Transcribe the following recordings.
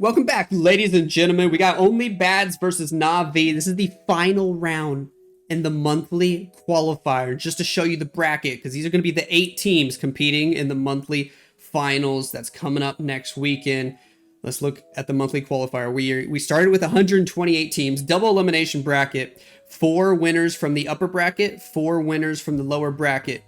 Welcome back, ladies and gentlemen. We got Only Bads versus Navi. This is the final round in the monthly qualifier. Just to show you the bracket, because these are going to be the 8 teams competing in the monthly finals that's coming up next weekend. Let's look at the monthly qualifier. We started with 128 teams, double elimination bracket, 4 winners from the upper bracket, 4 winners from the lower bracket.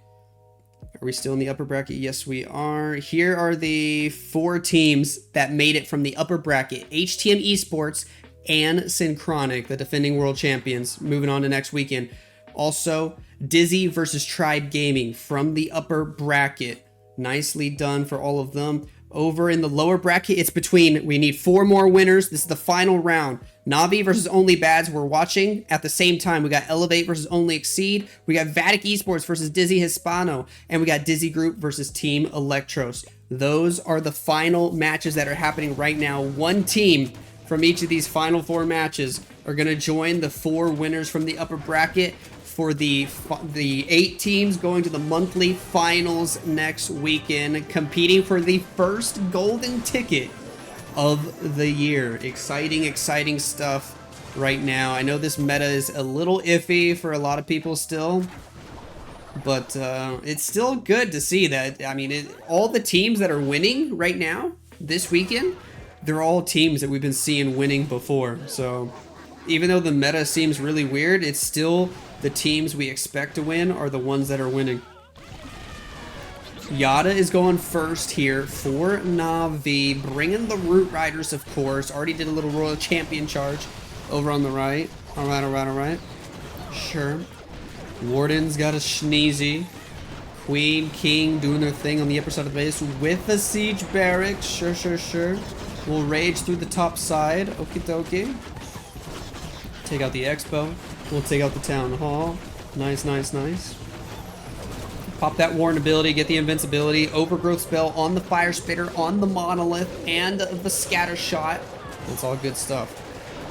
Are we still in the upper bracket? Yes, we are. Here are the 4 teams that made it from the upper bracket. HTM Esports and Synchronic, the defending world champions, moving on to next weekend. Also, Dizzy versus Tribe Gaming from the upper bracket. Nicely done for all of them. Over in the lower bracket, it's between, we need 4 more winners. This is the final round. Navi versus Only Bads, we're watching. At the same time, we got Elevate versus Only Exceed. We got Vatic Esports versus Dizzy Hispano. And we got Dizzy Group versus Team Electros. Those are the final matches that are happening right now. One team from each of these final 4 matches are going to join the 4 winners from the upper bracket for the 8 teams going to the monthly finals next weekend, competing for the first golden ticket of the year. Exciting stuff right now. I know this meta is a little iffy for a lot of people still, but it's still good to see that. I mean, all the teams that are winning right now this weekend, they're all teams that we've been seeing winning before. So even though the meta seems really weird, it's still the teams we expect to win are the ones that are winning. Yada is going first here for Navi, bringing the Root Riders, of course. Already did a little Royal Champion charge over on the right. All right. Sure. Warden's got a Sneezy. Queen, King doing their thing on the upper side of the base with a Siege Barracks. Sure. We'll rage through the top side. Okie dokie. Take out the Expo. We'll take out the Town Hall. Nice. Pop that Warren ability, get the invincibility, overgrowth spell on the Fire Spitter, on the Monolith, and the Scatter Shot. That's all good stuff.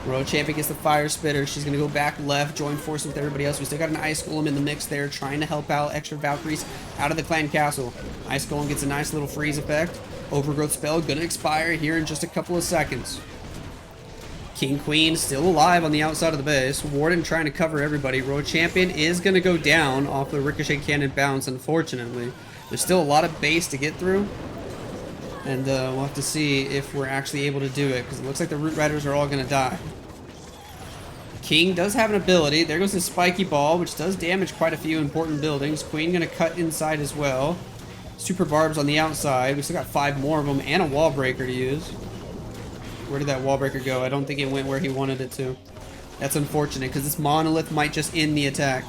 Royal Champion gets the Fire Spitter. She's going to go back left, join forces with everybody else. We still got an Ice Golem in the mix there, trying to help out extra Valkyries out of the Clan Castle. Ice Golem gets a nice little freeze effect. Overgrowth spell going to expire here in just a couple of seconds. King Queen still alive on the outside of the base. Warden trying to cover everybody. Royal Champion is going to go down off the Ricochet Cannon bounce, unfortunately. There's still a lot of base to get through. And we'll have to see if we're actually able to do it, because it looks like the Root Riders are all going to die. King does have an ability. There goes the Spiky Ball, which does damage quite a few important buildings. Queen going to cut inside as well. Super Barbs on the outside. We still got 5 more of them and a Wall Breaker to use. Where did that Wall Breaker go? I don't think it went where he wanted it to. That's unfortunate, because this Monolith might just end the attack.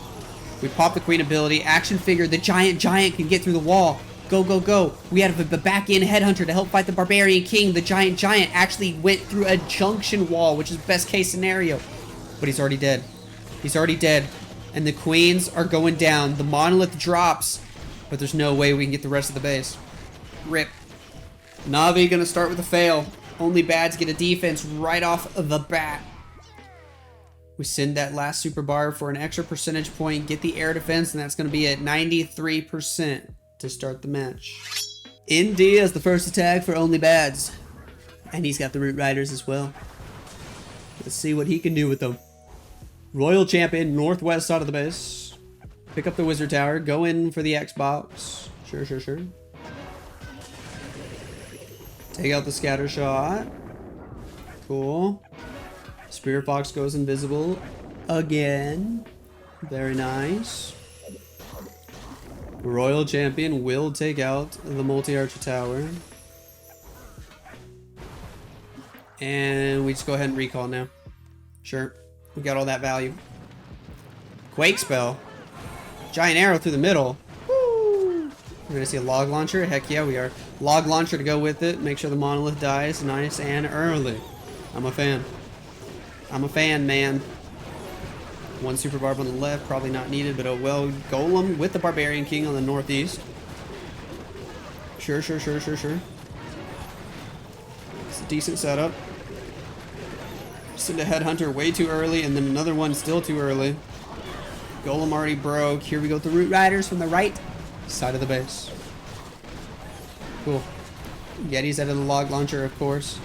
We pop the Queen ability. Action Figure. The Giant can get through the wall. Go. We have a back-end Headhunter to help fight the Barbarian King. The Giant actually went through a junction wall, which is best case scenario. But he's already dead. And the Queens are going down. The Monolith drops, but there's no way we can get the rest of the base. RIP. Navi gonna start with a fail. Only Bads get a defense right off the bat. We send that last Super Bar for an extra percentage point, get the air defense, and that's going to be at 93% to start the match. Indy has the first attack for Only Bads. And he's got the Root Riders as well. Let's see what he can do with them. Royal Champion, northwest side of the base. Pick up the Wizard Tower, go in for the Xbox. Sure. Take out the Scatter Shot. Cool. Spirit Fox goes invisible again. Very nice. Royal Champion will take out the Multi-Archer Tower. And we just go ahead and recall now. Sure. We got all that value. Quake Spell. Giant Arrow through the middle. We're going to see a Log Launcher. Heck yeah, we are. Log Launcher to go with it. Make sure the Monolith dies nice and early. I'm a fan. Man. 1 Super Barb on the left. Probably not needed, but oh well. Golem with the Barbarian King on the northeast. Sure. It's a decent setup. Send a Headhunter way too early, and then another one still too early. Golem already broke. Here we go with the Root Riders from the right side of the base. Cool. Yeti's out of the Log Launcher, of course.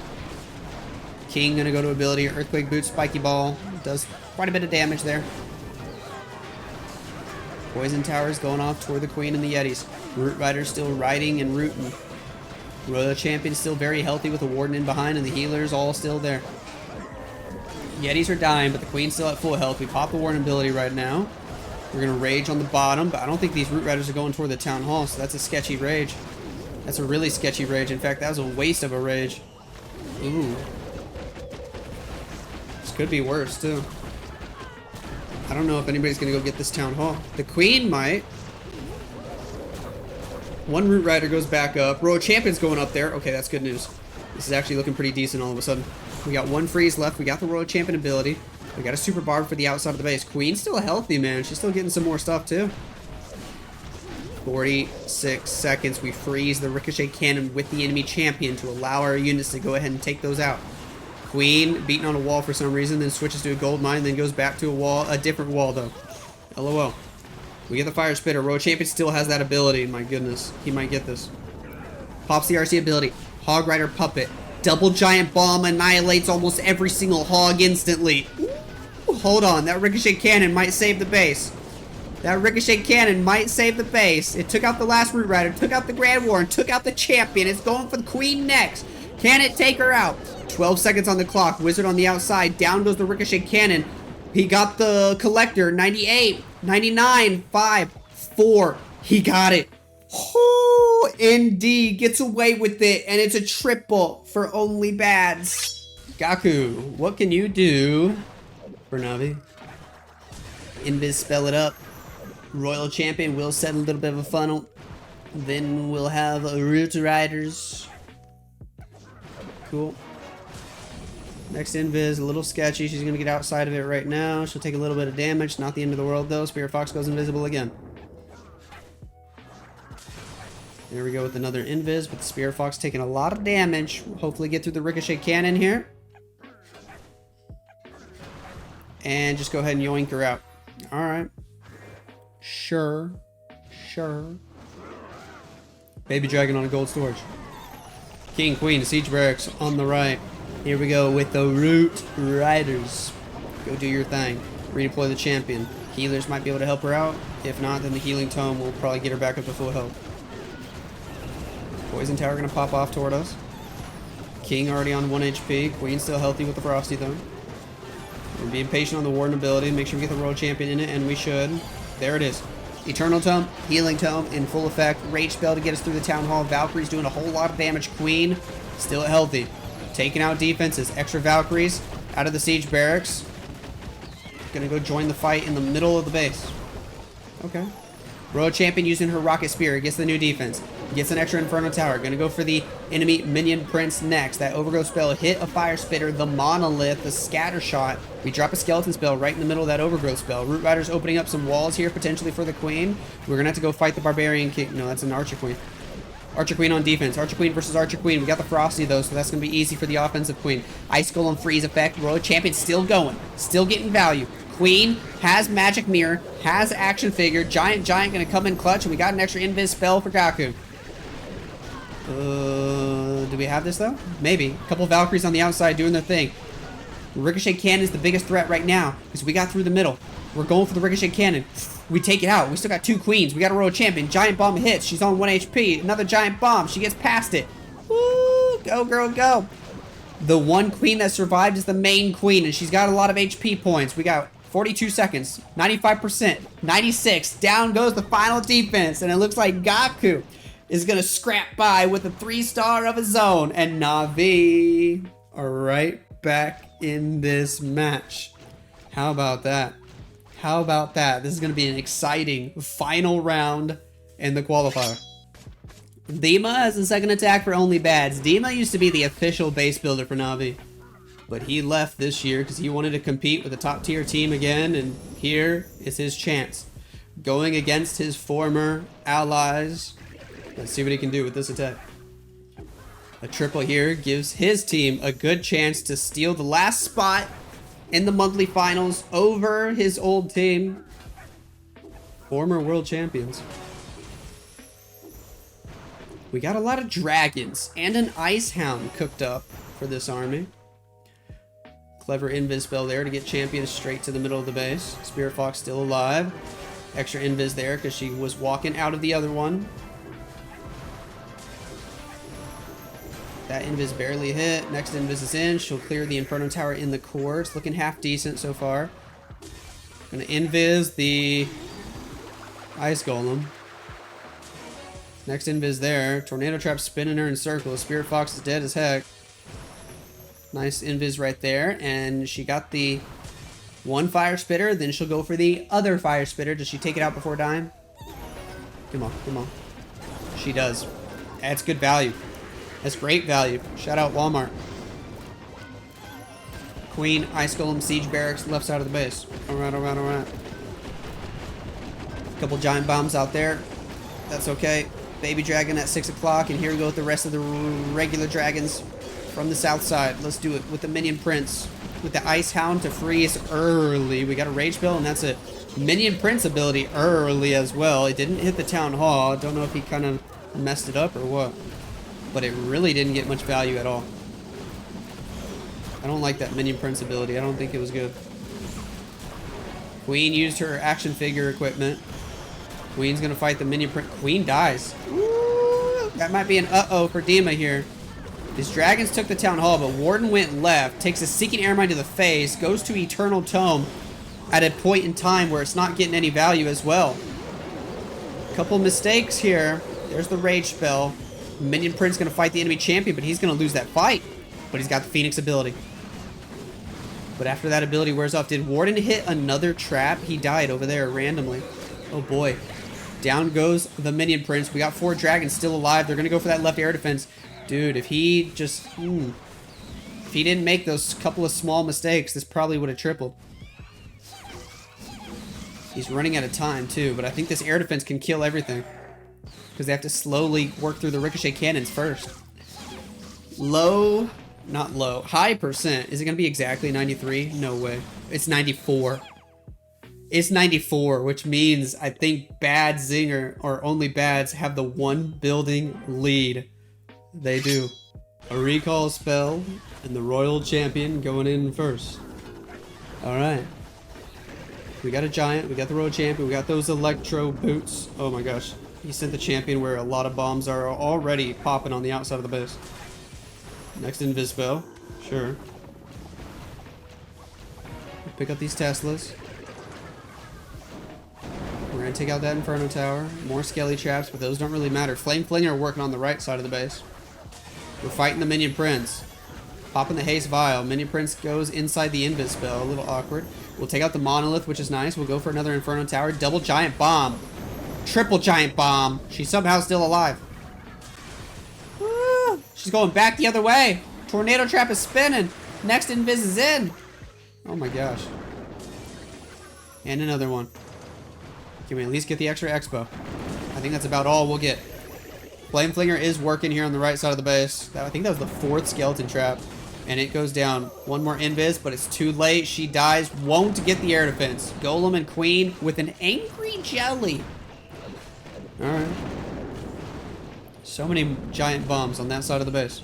King gonna go to ability. Earthquake Boot, Spiky Ball. Does quite a bit of damage there. Poison Tower's going off toward the Queen and the Yetis. Root Rider's still riding and rooting. Royal Champion's still very healthy with the Warden in behind, and the healers all still there. Yetis are dying, but the Queen's still at full health. We pop the Warden ability right now. We're going to rage on the bottom, but I don't think these Root Riders are going toward the Town Hall, so that's a sketchy rage. That's a really sketchy rage. In fact, that was a waste of a rage. Ooh. This could be worse, too. I don't know if anybody's going to go get this Town Hall. The Queen might. One Root Rider goes back up. Royal Champion's going up there. Okay, that's good news. This is actually looking pretty decent all of a sudden. We got one freeze left. We got the Royal Champion ability. We got a Super Barb for the outside of the base. Queen's still healthy, man. She's still getting some more stuff, too. 46 seconds. We freeze the Ricochet Cannon with the enemy champion to allow our units to go ahead and take those out. Queen beating on a wall for some reason, then switches to a gold mine, then goes back to a wall. A different wall, though. LOL. We get the Fire Spitter. Royal Champion still has that ability. My goodness. He might get this. Pops the RC ability. Hog Rider Puppet. Double Giant Bomb annihilates almost every single hog instantly. Ooh, hold on. That Ricochet Cannon might save the base. That Ricochet Cannon might save the base. It took out the last Root Rider, took out the Grand Warden, took out the Champion. It's going for the Queen next. Can it take her out? 12 seconds on the clock. Wizard on the outside. Down goes the Ricochet Cannon. He got the Collector. 98, 99, 5, 4. He got it. Oh, ND gets away with it, and it's a triple for only bads. Gaku, what can you do for Navi? Invis, spell it up. Royal Champion will set a little bit of a funnel. Then we'll have Root Riders. Cool. Next Invis, a little sketchy. She's going to get outside of it right now. She'll take a little bit of damage. Not the end of the world, though. Spirit Fox goes invisible again. There we go with another Invis, but the Spirit Fox taking a lot of damage. Hopefully get through the Ricochet Cannon here. And just go ahead and yoink her out. Alright. Sure. Baby Dragon on a gold storage. King, Queen, Siege Barracks on the right. Here we go with the Root Riders. Go do your thing. Redeploy the champion. Healers might be able to help her out. If not, then the Healing Tome will probably get her back up to full health. Poison Tower gonna pop off toward us. King already on 1 HP. Queen still healthy with the Frosty though. We're being patient on the Warden ability. Make sure we get the Royal Champion in it, and we should. There it is. Eternal Tome, Healing Tome in full effect. Rage Spell to get us through the Town Hall. Valkyrie's doing a whole lot of damage. Queen still healthy. Taking out defenses. Extra Valkyries out of the Siege Barracks. Gonna go join the fight in the middle of the base. Okay. Royal Champion using her Rocket Spear. Gets the new defense. Gets an extra Inferno Tower. Gonna go for the enemy Minion Prince next. That Overgrowth spell hit a Fire Spitter, the Monolith, the Scatter Shot. We drop a Skeleton spell right in the middle of that Overgrowth spell. Root Rider's opening up some walls here potentially for the Queen. We're gonna have to go fight the Barbarian King. No, that's an Archer Queen. Archer Queen on defense. Archer Queen versus Archer Queen. We got the Frosty though, so that's gonna be easy for the offensive Queen. Ice Skull and Freeze effect. Royal Champion still going. Still getting value. Queen has Magic Mirror, has Action Figure. Giant gonna come in clutch, and we got an extra Invis spell for Gaku. Do we have this though? Maybe. A couple Valkyries on the outside doing their thing. Ricochet Cannon is the biggest threat right now because we got through the middle. We're going for the Ricochet Cannon. We take it out. We still got 2 Queens. We got a Royal Champion. Giant Bomb hits. She's on 1 HP. Another Giant Bomb. She gets past it. Woo! Go, girl, go. The one Queen that survived is the main Queen, and she's got a lot of HP points. We got 42 seconds. 95%. 96. Down goes the final defense, and it looks like Gaku is going to scrap by with a 3-star of his own. And Navi are right back in this match. How about that? How about that? This is going to be an exciting final round in the qualifier. Dima has the second attack for only bads. Dima used to be the official base builder for Navi, but he left this year because he wanted to compete with a top tier team again, and here is his chance. Going against his former allies. Let's see what he can do with this attack. A triple here gives his team a good chance to steal the last spot in the monthly finals over his old team. Former world champions. We got a lot of dragons and an ice hound cooked up for this army. Clever Invis spell there to get champion straight to the middle of the base. Spirit Fox still alive. Extra Invis there because she was walking out of the other one. That Invis barely hit. Next Invis is in. She'll clear the Inferno Tower in the core. It's looking half decent so far. Gonna Invis the Ice Golem. Next Invis there. Tornado Trap spinning her in circles. Spirit Fox is dead as heck. Nice Invis right there. And she got the one Fire Spitter. Then she'll go for the other Fire Spitter. Does she take it out before dying? Come on, come on. She does. That's good value. That's great value. Shout out Walmart. Queen, Ice Golem, Siege Barracks, left side of the base. Alright, alright, alright. Couple giant bombs out there. That's okay. Baby dragon at 6 o'clock, and here we go with the rest of the regular dragons from the south side. Let's do it with the Minion Prince. With the Ice Hound to freeze early. We got a Rage Spell, and that's a Minion Prince ability early as well. It didn't hit the Town Hall. I don't know if he kind of messed it up or what. But it really didn't get much value at all. I don't like that Minion Prince ability. I don't think it was good. Queen used her action figure equipment. Queen's gonna fight the Minion Prince. Queen dies. Ooh, that might be an uh-oh for Dima here. These dragons took the Town Hall, but Warden went left, takes a Seeking Airmine to the face, goes to Eternal Tome at a point in time where it's not getting any value as well. Couple mistakes here. There's the Rage Spell. Minion Prince gonna fight the enemy champion, but he's gonna lose that fight. But he's got the Phoenix ability. But after that ability wears off, did Warden hit another trap? He died over there randomly. Oh boy. Down goes the Minion Prince. We got 4 dragons still alive. They're gonna go for that left air defense. Dude, if he just... if he didn't make those couple of small mistakes, this probably would have tripled. He's running out of time too, but I think this air defense can kill everything. Because they have to slowly work through the ricochet cannons first. Low, not low, high percent. Is it going to be exactly 93? No way. It's 94. It's 94, which means I think Bad Zinger, or only Bads, have the one building lead. They do. A recall spell, and the Royal Champion going in first. Alright. We got a Giant, we got the Royal Champion, we got those Electro Boots. Oh my gosh. He sent the champion where a lot of bombs are already popping on the outside of the base. Next Invis spell. Sure. Pick up these Teslas. We're going to take out that Inferno Tower. More Skelly Traps, but those don't really matter. Flame Flinger are working on the right side of the base. We're fighting the Minion Prince. Popping the Haste Vial. Minion Prince goes inside the Invis spell. A little awkward. We'll take out the Monolith, which is nice. We'll go for another Inferno Tower. Double Giant Bomb. Triple Giant Bomb. She's somehow still alive. Woo! She's going back the other way. Tornado Trap is spinning. Next Invis is in. Oh my gosh. And another one. Can we at least get the extra expo? I think that's about all we'll get. Flame Flinger is working here on the right side of the base. I think that was the 4th skeleton trap. And it goes down. One more Invis, but it's too late. She dies. Won't get the air defense. Golem and Queen with an Angry Jelly. Alright. So many giant bombs on that side of the base.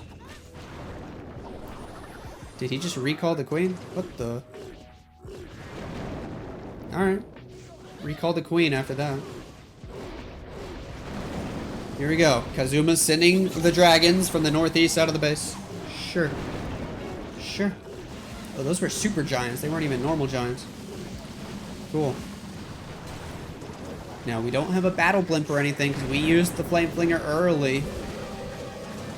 Did he just recall the Queen? What the? Alright. Recall the Queen after that. Here we go. Kazuma's sending the dragons from the northeast side of the base. Sure. Sure. Oh, those were super giants. They weren't even normal giants. Cool. Now, we don't have a battle blimp or anything because we used the Flame Flinger early.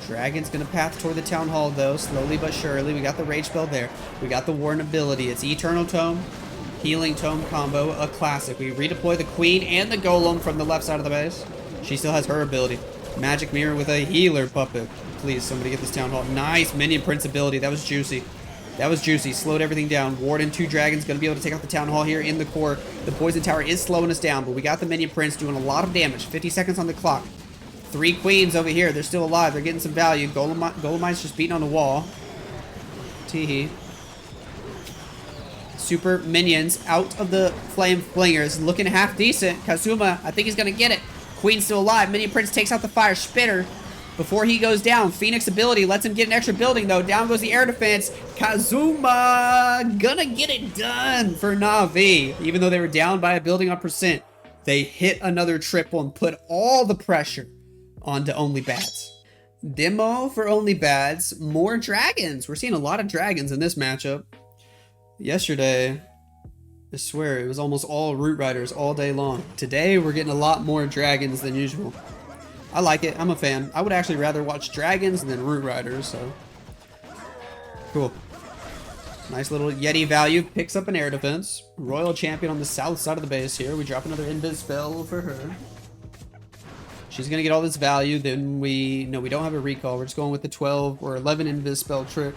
Dragon's going to path toward the Town Hall, though, slowly but surely. We got the Rage Spell there. We got the Warden ability. It's Eternal Tome, Healing Tome combo, a classic. We redeploy the Queen and the Golem from the left side of the base. She still has her ability. Magic Mirror with a Healer Puppet. Please, somebody get this Town Hall. Nice Minion Prince ability. That was juicy. That was juicy. Slowed everything down. Warden, 2 dragons. Going to be able to take out the Town Hall here in the core. The Poison Tower is slowing us down, but we got the Minion Prince doing a lot of damage. 50 seconds on the clock. 3 queens over here. They're still alive. They're getting some value. Golemite's just beating on the wall. Teehee. Super minions out of the Flame Flingers. Looking half decent. Kazuma, I think he's going to get it. Queen's still alive. Minion Prince takes out the Fire Spitter. before he goes down. Phoenix ability lets him get an extra building, though. Down goes the air defense. Kazuma gonna get it done for Na'Vi. Even though they were down by a building on percent, they hit another triple and put all the pressure onto Only Bats. Demo for Only Bats. More dragons. We're seeing a lot of dragons in this matchup. Yesterday, I swear, it was almost all Root Riders all day long. Today, we're getting a lot more dragons than usual. I like it. I'm a fan. I would actually rather watch dragons than Root Riders, so. Cool. Nice little Yeti value. Picks up an air defense. Royal Champion on the south side of the base here. We drop another Invis spell for her. She's going to get all this value. Then no, we don't have a recall. We're just going with the 12 or 11 Invis spell trick.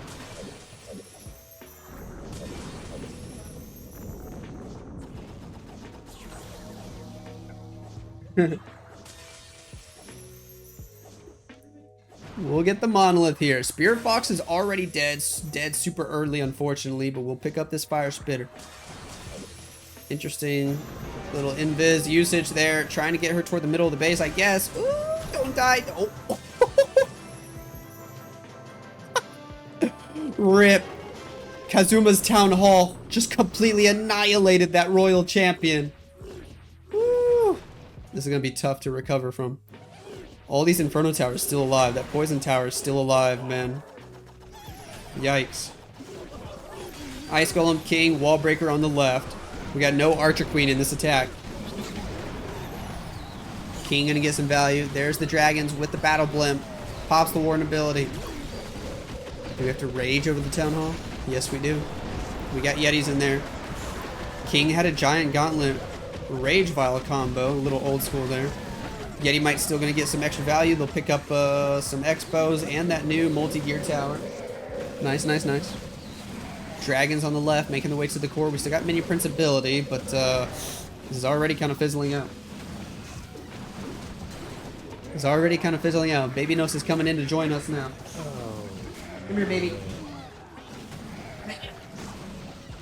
We'll get the monolith here. Spirit Fox is already dead super early, unfortunately, but we'll pick up this fire spitter. Interesting little invis usage there, trying to get her toward the middle of the base, I guess. Ooh, don't die. Oh. Rip. Kazuma's Town Hall just completely annihilated that Royal Champion. Woo. This is going to be tough to recover from. All these Inferno Towers still alive. That Poison Tower is still alive, man. Yikes. Ice Golem King, Wall Breaker on the left. We got no Archer Queen in this attack. King gonna get some value. There's the dragons with the Battle Blimp. Pops the Warden ability. Do we have to rage over the Town Hall? Yes, we do. We got Yetis in there. King had a Giant Gauntlet Rage Vial combo. A little old school there. Yeti might still gonna get some extra value. They'll pick up some Expos and that new multi-gear tower. Nice, nice, nice. Dragons on the left, making the way to the core. We still got Mini Prince ability, but this is already kind of fizzling out. It's already kind of fizzling out. Baby Nos is coming in to join us now. Oh. Come here, baby.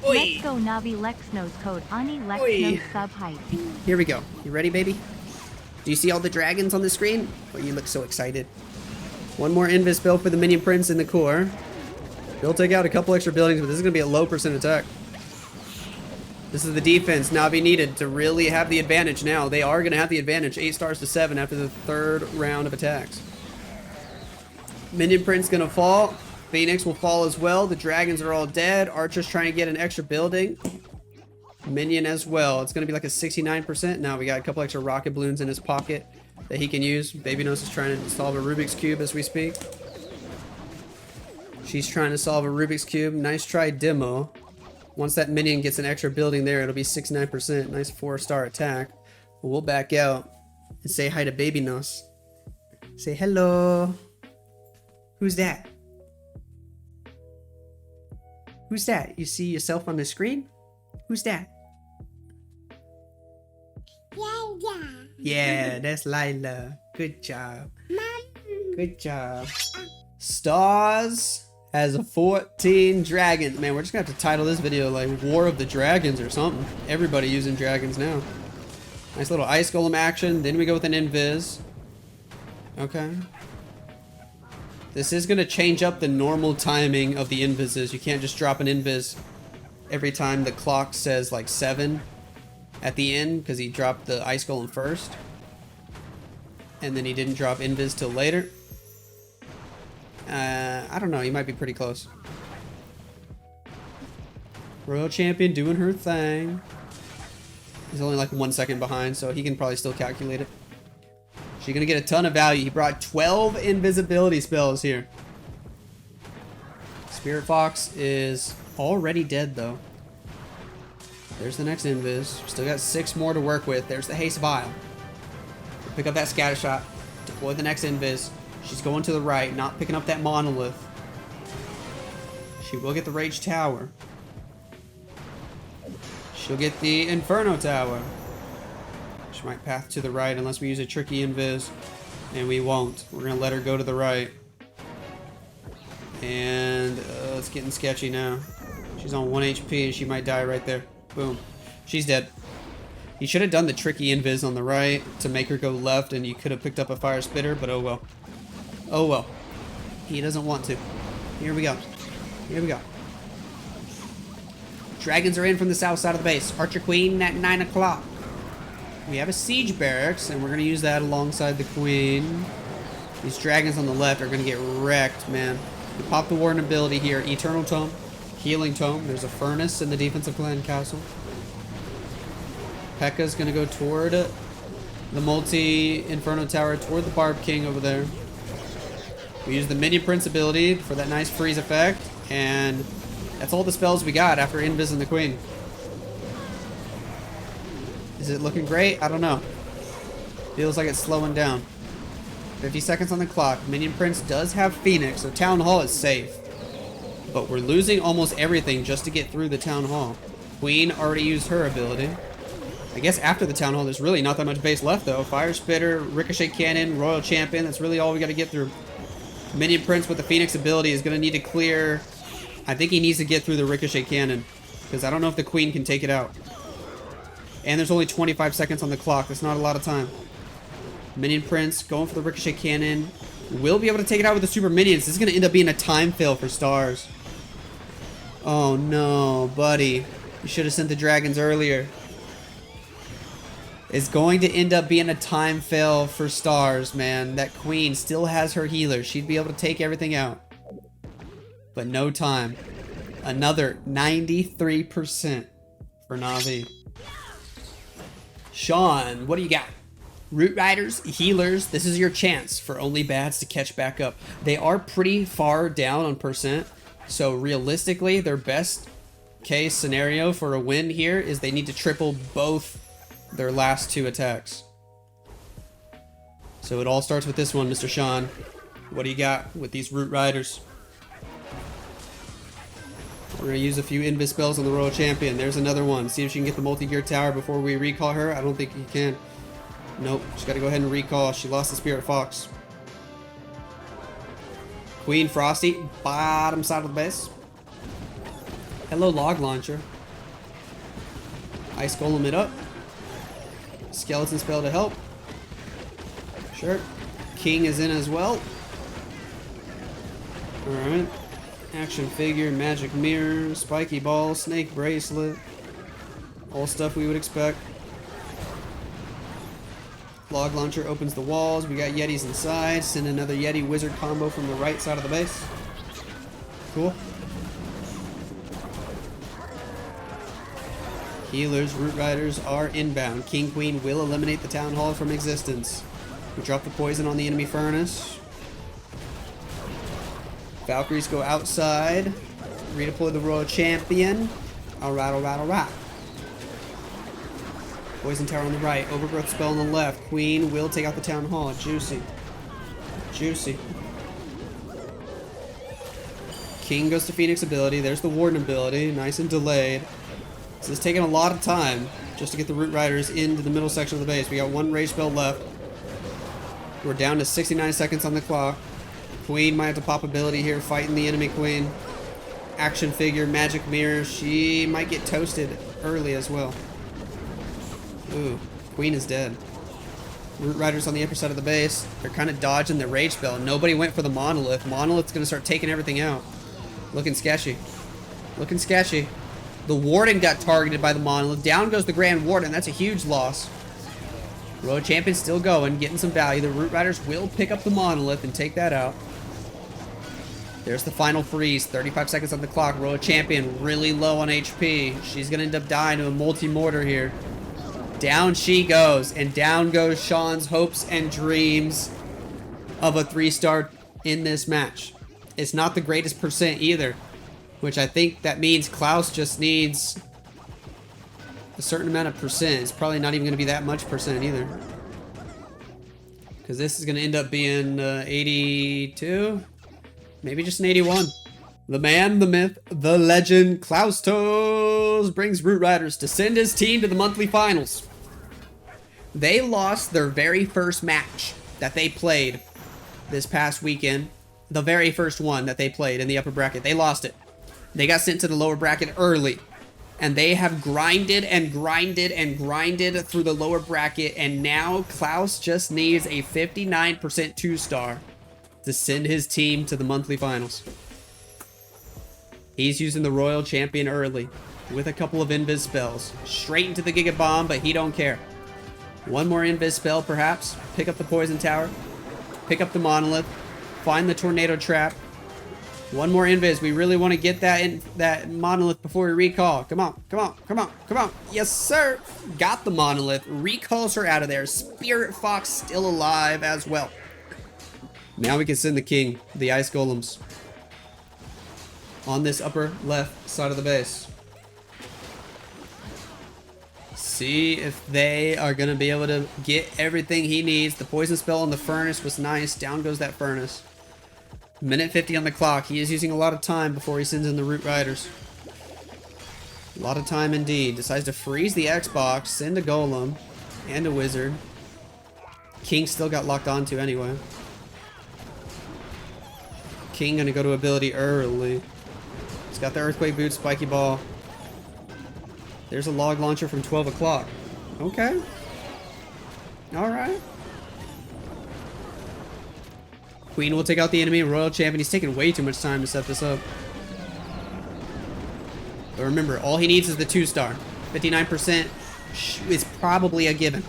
Let's go Navi Lexnos code Ani Lexnos sub hype. Here we go. You ready, baby? Do you see all the dragons on the screen? Oh, you look so excited. One more Invis spell for the Minion Prince in the core. He'll take out a couple extra buildings, but this is going to be a low percent attack. This is the defense Navi needed to really have the advantage now. They are going to have the advantage. 8 stars to 7 after the 3rd round of attacks. Minion Prince going to fall. Phoenix will fall as well. The dragons are all dead. Archer's trying to get an extra building. Minion as well. It's going to be like a 69%. Now we got a couple extra rocket balloons in his pocket that he can use. Baby Nos is trying to solve a Rubik's Cube as we speak. She's trying to solve a Rubik's Cube. Nice try, Demo. Once that minion gets an extra building there, it'll be 69%. Nice 4-star attack. We'll back out and say hi to Baby Nos. Say hello. Who's that? Who's that? You see yourself on the screen? Who's that? Yeah, that's Lila. Good job. Good job. Stars has a 14 dragons. Man, we're just gonna have to title this video like War of the Dragons or something. Everybody using dragons now. Nice little Ice Golem action. Then we go with an Invis. Okay. This is gonna change up the normal timing of the Invises. You can't just drop an Invis every time the clock says like 7 at the end, because he dropped the Ice Golem first. And then he didn't drop Invis till later. I don't know, he might be pretty close. Royal Champion doing her thing. He's only like 1 second behind, so he can probably still calculate it. She's gonna get a ton of value. He brought 12 invisibility spells here. Spirit Fox is already dead though. There's the next Invis. Still got 6 more to work with. There's the Haste Vial. Pick up that Scatter Shot. Deploy the next Invis. She's going to the right, not picking up that monolith. She will get the Rage Tower. She'll get the Inferno Tower. She might path to the right unless we use a tricky Invis. And we won't. We're going to let her go to the right. And it's getting sketchy now. She's on 1 HP and she might die right there. Boom. She's dead. He should have done the tricky Invis on the right to make her go left, and you could have picked up a Fire Spitter, but oh well. Oh well. He doesn't want to. Here we go. Here we go. Dragons are in from the south side of the base. Archer Queen at 9 o'clock. We have a siege barracks, and we're going to use that alongside the queen. These dragons on the left are going to get wrecked, man. We pop the warden ability here. Eternal Tome. Healing Tome. There's a furnace in the defensive clan castle. P.E.K.K.A.'s going to go toward the multi-inferno tower, toward the Barb King over there. We use the Minion Prince ability for that nice freeze effect, and that's all the spells we got after Invis and the Queen. Is it looking great? I don't know. Feels like it's slowing down. 50 seconds on the clock. Minion Prince does have Phoenix, so Town Hall is safe. But we're losing almost everything just to get through the Town Hall. Queen already used her ability. I guess after the Town Hall, there's really not that much base left, though. Fire Spitter, Ricochet Cannon, Royal Champion. That's really all we got to get through. Minion Prince with the Phoenix ability is going to need to clear... I think he needs to get through the Ricochet Cannon, because I don't know if the Queen can take it out. And there's only 25 seconds on the clock. That's not a lot of time. Minion Prince going for the Ricochet Cannon. Will be able to take it out with the Super Minions. This is going to end up being a time fail for Stars. Oh no, buddy. You should have sent the dragons earlier. It's going to end up being a time fail for Stars, man. That Queen still has her healer. She'd be able to take everything out. But no time. Another 93% for Na'Vi. Sean, what do you got? Root Riders, healers, this is your chance for only bads to catch back up. They are pretty far down on percent, so realistically, their best case scenario for a win here is they need to triple both their last 2 attacks. So it all starts with this one, Mr. Sean. What do you got with these Root Riders? We're going to use a few Invis spells on the Royal Champion. There's another one. See if she can get the multi-gear tower before we recall her. I don't think you can. Nope. Just got to go ahead and recall. She lost the Spirit Fox. Queen Frosty, bottom side of the base. Hello, Log Launcher. Ice Golem it up. Skeleton spell to help. Sure. King is in as well. Alright. Action Figure, Magic Mirror, Spiky Ball, Snake Bracelet. All stuff we would expect. Log Launcher opens the walls. We got Yetis inside. Send another Yeti Wizard combo from the right side of the base. Cool. Healers, Root Riders are inbound. King Queen will eliminate the Town Hall from existence. We drop the poison on the enemy furnace. Valkyries go outside. Redeploy the Royal Champion. Alright, alright, alright. Poison Tower on the right. Overgrowth spell on the left. Queen will take out the Town Hall. Juicy. Juicy. King goes to Phoenix ability. There's the Warden ability. Nice and delayed. So it's taking a lot of time just to get the Root Riders into the middle section of the base. We got 1 rage spell left. We're down to 69 seconds on the clock. Queen might have to pop ability here, fighting the enemy Queen. Action Figure, Magic Mirror. She might get toasted early as well. Ooh, Queen is dead. Root Riders on the upper side of the base. They're kind of dodging the rage spell. Nobody went for the Monolith. Monolith's going to start taking everything out. Looking sketchy. Looking sketchy. The Warden got targeted by the Monolith. Down goes the Grand Warden. That's a huge loss. Royal Champion's still going, getting some value. The Root Riders will pick up the Monolith and take that out. There's the final freeze. 35 seconds on the clock. Royal Champion really low on HP. She's going to end up dying to a multi-mortar here. Down she goes. And down goes Sean's hopes and dreams of a 3-star in this match. It's not the greatest percent either. Which I think that means Klaus just needs a certain amount of percent. It's probably not even going to be that much percent either. Because this is going to end up being 82? Maybe just an 81. The man, the myth, the legend, Klaus Toes brings Root Riders to send his team to the monthly finals. They lost their very first match that they played this past weekend. The very first one that they played in the upper bracket. They lost it. They got sent to the lower bracket early. And they have grinded and grinded and grinded through the lower bracket. And now Klaus just needs a 59% 2-star to send his team to the monthly finals. He's using the Royal Champion early with a couple of Invis spells. Straight into the Giga Bomb, but he don't care. One more Invis spell, perhaps. Pick up the Poison Tower. Pick up the Monolith. Find the Tornado Trap. One more Invis. We really want to get that Monolith before we recall. Come on, come on, come on, come on. Yes, sir. Got the Monolith. Recalls her out of there. Spirit Fox still alive as well. Now we can send the King, the Ice Golems, on this upper left side of the base. See if they are going to be able to get everything he needs. The poison spell on the furnace was nice. Down goes that furnace. Minute 50 on the clock. He is using a lot of time before he sends in the Root Riders. A lot of time indeed. Decides to freeze the Xbox, send a Golem, and a Wizard. King still got locked onto anyway. King going to go to ability early. He's got the Earthquake Boot, Spiky Ball. There's a log launcher from 12 o'clock. Okay. Alright. Queen will take out the enemy. Royal Champion. He's taking way too much time to set this up. But remember, all he needs is the 2-star. 59% is probably a given.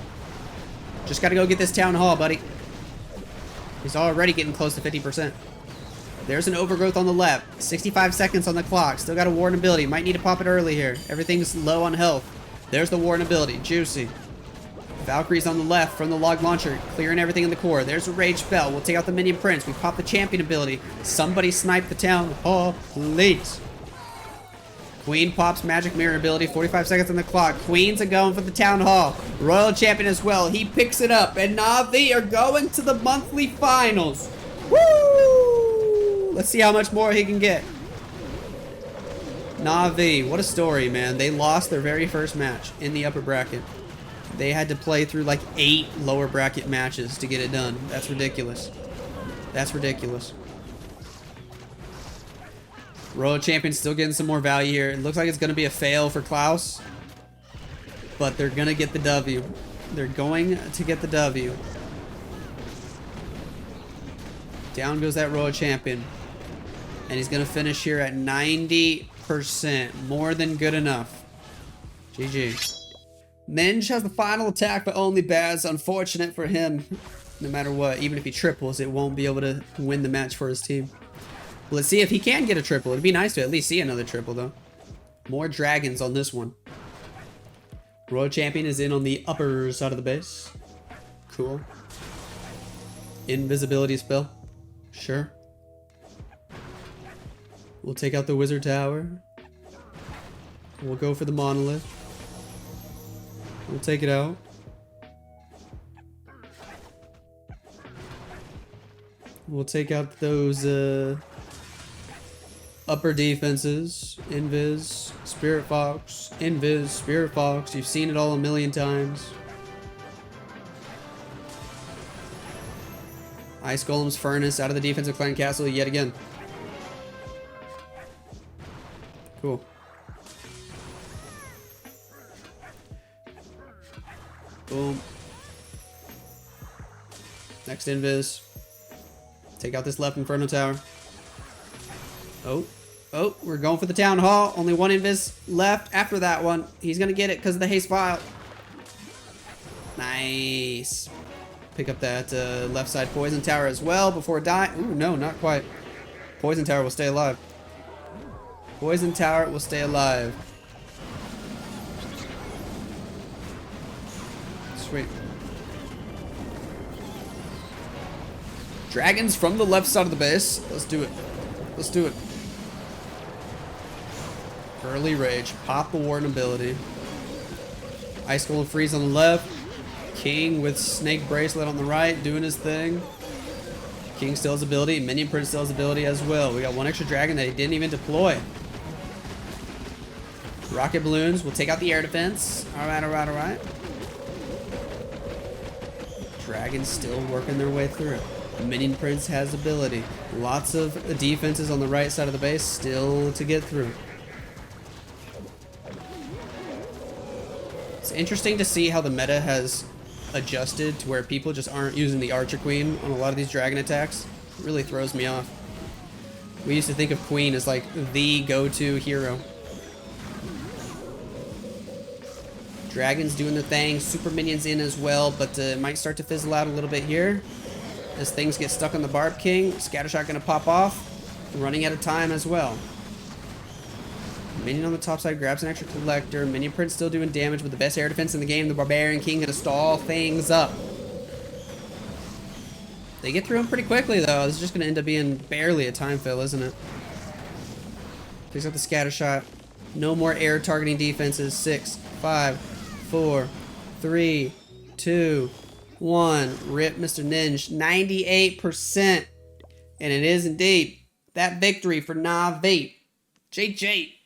Just got to go get this Town Hall, buddy. He's already getting close to 50%. There's an Overgrowth on the left. 65 seconds on the clock. Still got a Warden ability. Might need to pop it early here. Everything's low on health. There's the Warden ability. Juicy. Valkyrie's on the left from the log launcher. Clearing everything in the core. There's a Rage Spell. We'll take out the Minion Prince. We pop the Champion ability. Somebody snipe the Town Hall, please. Queen pops Magic Mirror ability. 45 seconds on the clock. Queen's going for the Town Hall. Royal Champion as well. He picks it up. And Na'Vi are going to the monthly finals. Woo! Let's see how much more he can get. Na'Vi, what a story, man. They lost their very first match in the upper bracket. They had to play through like 8 lower bracket matches to get it done. That's ridiculous. That's ridiculous. Royal Champion still getting some more value here. It looks like it's going to be a fail for Klaus. But they're going to get the W. They're going to get the W. Down goes that Royal Champion. And he's going to finish here at 90%. More than good enough. GG. Minj has the final attack, but only Baz. Unfortunate for him. No matter what, even if he triples, it won't be able to win the match for his team. Let's see if he can get a triple. It'd be nice to at least see another triple, though. More dragons on this one. Royal Champion is in on the upper side of the base. Cool. Invisibility spell. Sure. We'll take out the Wizard Tower. We'll go for the Monolith. We'll take it out. We'll take out those upper defenses. Invis, Spirit Fox, Invis, Spirit Fox. You've seen it all a million times. Ice Golem's Furnace out of the defensive clan castle yet again. Cool. Boom. Next Invis. Take out this left Inferno Tower. Oh. Oh, we're going for the Town Hall. Only one Invis left after that one. He's going to get it because of the haste file. Nice. Pick up that left side Poison Tower as well before dying. Ooh, no, not quite. Poison Tower will stay alive. Poison Tower will stay alive. Sweet. Dragons from the left side of the base. Let's do it. Let's do it. Early Rage. Pop the Warden ability. Ice Golem Freeze on the left. King with Snake Bracelet on the right. Doing his thing. King still has ability. Minion Prince still has ability as well. We got one extra dragon that he didn't even deploy. Rocket Balloons. We'll take out the air defense. Alright, alright, alright. Dragons still working their way through. Minion Prince has ability. Lots of defenses on the right side of the base still to get through. It's interesting to see how the meta has adjusted to where people just aren't using the Archer Queen on a lot of these dragon attacks. Really throws me off. We used to think of Queen as like the go-to hero. Dragons doing their thing. Super minions in as well, but it might start to fizzle out a little bit here. As things get stuck on the Barb King. Scattershot gonna pop off. Running out of time as well. Minion on the top side grabs an extra collector. Minion Prince still doing damage with the best air defense in the game. The Barbarian King gonna stall things up. They get through him pretty quickly though. This is just gonna end up being barely a time fill, isn't it? Picks up the Scattershot. No more air targeting defenses. 6, 5, 4, 3, 2, 1. Rip Mr. Ninja. 98%. And it is indeed that victory for Navi. JJ.